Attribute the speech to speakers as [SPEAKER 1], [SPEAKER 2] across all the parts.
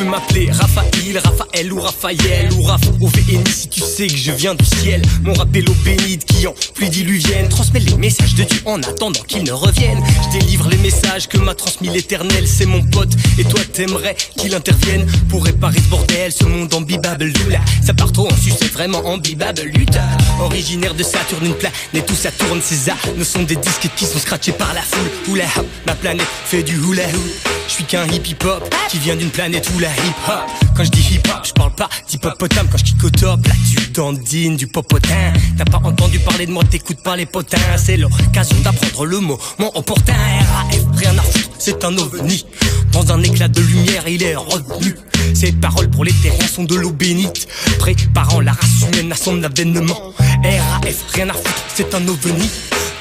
[SPEAKER 1] m'appeler Raphaël ou Raphaël ou Raph OVNI si tu sais que je viens du ciel. Mon rap est l'eau bénite qui en pluie diluvienne transmet les messages de Dieu en attendant qu'il ne revienne. Je délivre les messages que m'a transmis l'éternel, c'est mon pote. Et toi t'aimerais qu'il intervienne pour réparer ce bordel, ce monde ambibable. Lula, ça part trop en sucette, vraiment ambibable. Lutte, originaire de Saturne, une planète où ça tourne. Ces ne sont des disques qui sont scratchés par la foule. Oula, ma planète fait du hula hoop. Je suis qu'un hippie-pop qui vient d'une planète où la hip-hop. Quand je dis hip-hop, je parle pas d'hippopotame. Quand je kick au top, là tu dandines du popotin. T'as pas entendu parler de moi, t'écoutes pas les potins. C'est l'occasion d'apprendre le mot, mon opportun. RAF, rien à foutre, c'est un ovni. Dans un éclat de lumière, il est revenu. Ces paroles pour les terriens sont de l'eau bénite, préparant la race humaine à son avènement. RAF, rien à foutre, c'est un ovni.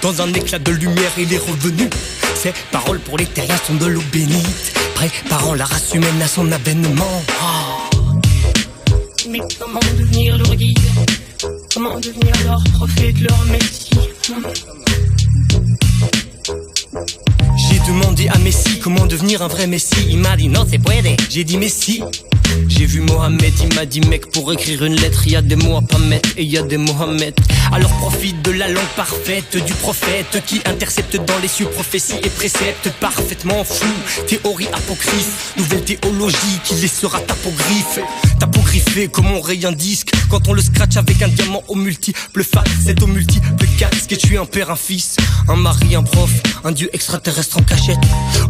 [SPEAKER 1] Dans un éclat de lumière, il est revenu. Ces paroles pour les terriens sont de l'eau bénite, préparant la race humaine à son avènement.
[SPEAKER 2] Mais comment devenir leur guide? Comment devenir leur prophète, leur messie?
[SPEAKER 1] J'ai demandé à Messi comment devenir un vrai Messie. Il m'a dit non c'est puede. J'ai dit Messi. J'ai vu Mohamed, il m'a dit mec pour écrire une lettre y a des mots à pas mettre et y a des Mohamed. Alors profite de la langue parfaite du prophète qui intercepte dans les cieux prophéties et préceptes parfaitement fous. Théorie apocryphe, nouvelle théologie qui laissera tapogriffée comme on raye un disque quand on le scratch avec un diamant aux multiples facettes, aux multiples casques. Et je suis un père, un fils, un mari, un prof, un dieu extraterrestre en cachette.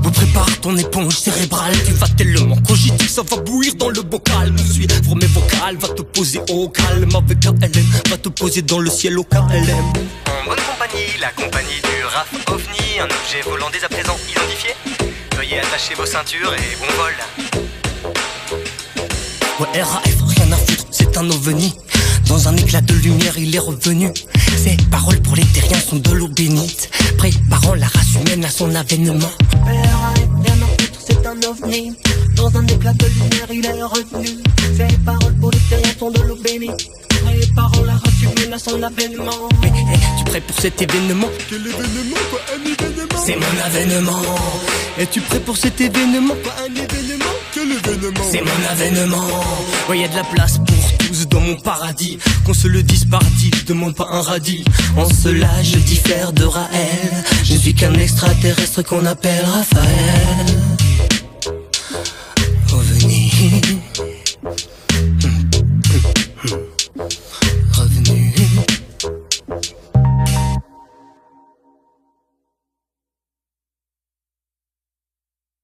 [SPEAKER 1] Vous prépare ton éponge cérébrale, tu vas tellement cogiter, ça va bouillir dans le bocal. Me suivre mes vocales, va te poser au calme avec KLM, va te poser dans le ciel au KLM.
[SPEAKER 3] En bonne compagnie, la compagnie du rap OVNI, un objet volant dès à présent identifié. Veuillez attacher vos ceintures et bon vol.
[SPEAKER 1] Ouais, RAF, rien à foutre, c'est un ovni. Dans un éclat de lumière, il est revenu. Ces paroles pour les terriens sont de l'eau bénite, préparant la race humaine à son avènement.
[SPEAKER 2] RAF, rien à foutre, c'est un ovni. Dans un éclat de lumière, il est revenu. Ces paroles pour les terriens sont de l'eau bénite, préparant la race humaine à son avènement.
[SPEAKER 1] Mais tu prêt pour cet événement?
[SPEAKER 4] Quel événement, quoi, un événement?
[SPEAKER 1] C'est mon avènement. Es-tu prêt pour cet événement?
[SPEAKER 4] Pas un événement? Quel événement?
[SPEAKER 1] C'est mon avènement. Ouais, y a de la place pour tous dans mon paradis. Qu'on se le dise parti, je demande pas un radis. En cela, je diffère de Raël. Je ne suis qu'un extraterrestre qu'on appelle Raphaël.